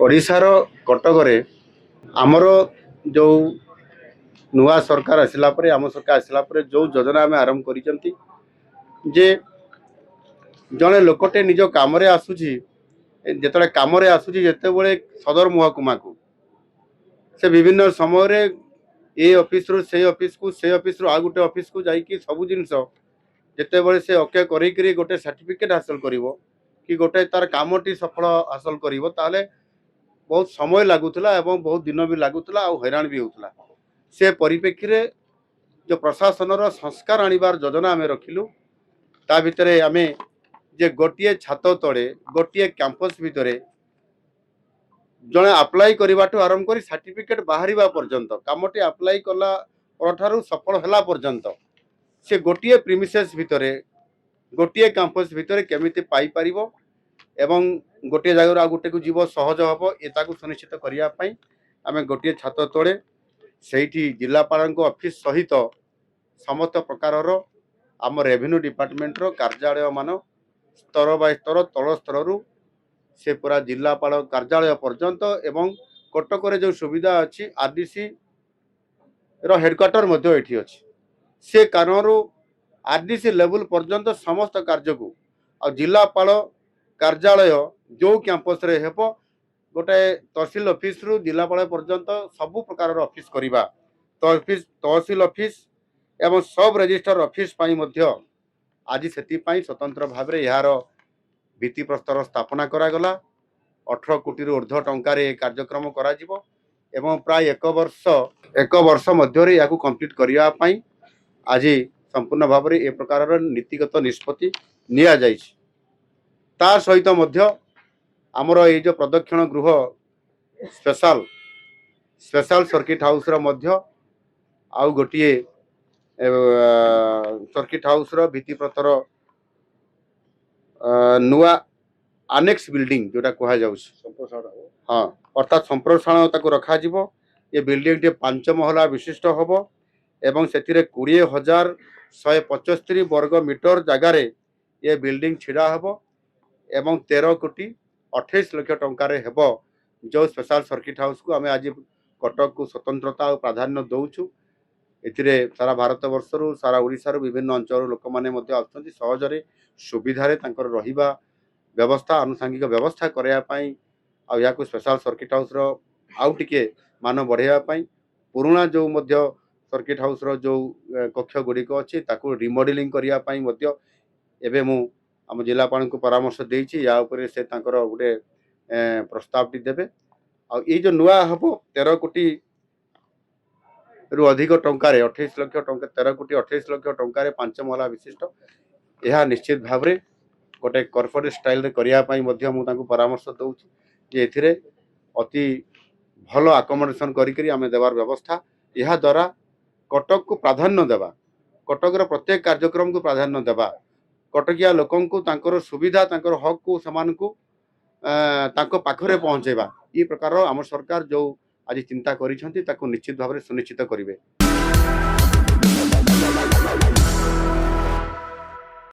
ओडिशार कटकरे आमर जो नुआ सरकार आसला आम सरकार आसला जो योजना आम आरंभ कर जड़े लोकटे निज कम आसूची जिते कम आसूची जिते सदर महकुमा को से विभिन्न समय ये ऑफिस रु से ऑफिस को से ऑफिस रु आ गोटे ऑफिस को जाइए सब जिन जिते से ओके कर गोटे सर्टिफिकेट हासिल कर कि गोटे तार कामटी सफल हासिल कर बहुत समय लगुला एवं बहुत दिन भी लगुला और हैरान भी होता से परिप्रेक्षी रे जो प्रशासन संस्कार आनिबार योजना आम रखिलु ता भितरे आमे जे गोटे छात तले गोटे कैंपस भितरे जड़े अप्लाई करने आरंभ कर सर्टिफिकेट बाहर पर्यंत कामटी अप्लाई कला ठारू सफल है पर्यंत से गोटे प्रिमिसेस भितरे गोटे कैंपस भितरे केमिति पाई परिबो एवं गोटे जगह आ गोटे को जीव सहज हम एता सुनिश्चित करने आम गोटे छात तले से जिलापाल ऑफिस सहित समस्त प्रकार आम रेवेन्यू डिपार्टमेंट कार्यालय मान स्तर बाय स्तर तल स्तर से पूरा जिलापाल कार्यालय पर्यंत एवं कटक जो सुविधा अच्छी आरडीसी हेडक्वार्टर ये अच्छी से कारण आरडीसी लेवल पर्यंत समस्त कार्य को आ जिलापाल कार्यालय जो कैंपस रे हेबो गोटे तहसील ऑफिस रु जिलापाल पर्यंत सबु प्रकार ऑफिस करिबा तहसील ऑफिस एवं सब रजिस्टर ऑफिस पाई मध्य आज सेति पाई स्वतंत्र भाव रे यार भित्ति प्रस्तर स्थापना करागला 18 कोटी रु ऊर्ध्व टंका रे कार्यक्रम करा जिवो एवं प्राय एक वर्ष मध्य रे याकू कंप्लीट करिया पाई आज संपूर्ण भाव रे ए प्रकार नीतिगत निष्पत्ति निया जाइछि ता सहित मध्य आमर ये जो प्रदक्षिण गृह स्पेशल सर्किट हाउस रो मध्य आउ गोटे सर्किट हाउस रो भित्ति प्रस्तर नुआ आनेक्स बिल्डिंग जोटा कहा हाँ अर्थात संप्रसारण ताको रखा जिवो ये बिल्डिंग टे 5 महला विशिष्ट होबो एवं सेतिरे 20,175 वर्ग मीटर जगार ये बिल्डिंग छिड़ा होबो एवं 13 कोटी 28 लाख टंकार हेबो जो स्पेशल सर्किट हाउस को आम आज कटक को स्वतंत्रता और प्राधान्य दौचु एथिरे सारा भारत वर्षरु सारा ओडिशार विभिन्न अंचल लोक माने मध्य आछंती सहजरे सुविधारे तांकर रहिबा व्यवस्था आनुषंगिक व्यवस्था करया पई आ या को स्पेशल सर्किट हाउस रो आउ टिके मान बढ़ाया पई पुराना जो मध्य सर्किट हाउस रो जो कक्ष गुडी को अछि ताको रिमॉडलिंग करया पई मध्य एबे मु आम जिलापाल को परामर्श देइछि या ऊपर से तांकर गोटे प्रस्ताव टी देबे आ ये जो नुआ हबो 13 कोटी रु अधिक टंकार 28 लाख टंका 13 कोटी 28 लाख टंकार 5 महला विशिष्ट यह निश्चित भाव रे गोटे कॉर्पोरेट स्टाइल रे करिया पई मध्य मु तांको परामर्श दउछि जे एथिरे अति भलो अकोमोडेशन करी करी आमे देवार व्यवस्था यह द्वारा कटक को प्राधान्य देबा कटक रो प्रत्येक कार्यक्रम को प्राधान्य देबा कटकिया लोकन को तांकर सुविधा तांकर हक को समान को तांको पाखरे पहुंचेबा ई प्रकार आम सरकार जो आज चिंता करिसेंती ताको निश्चित भाव रे सुनिश्चित करिवे।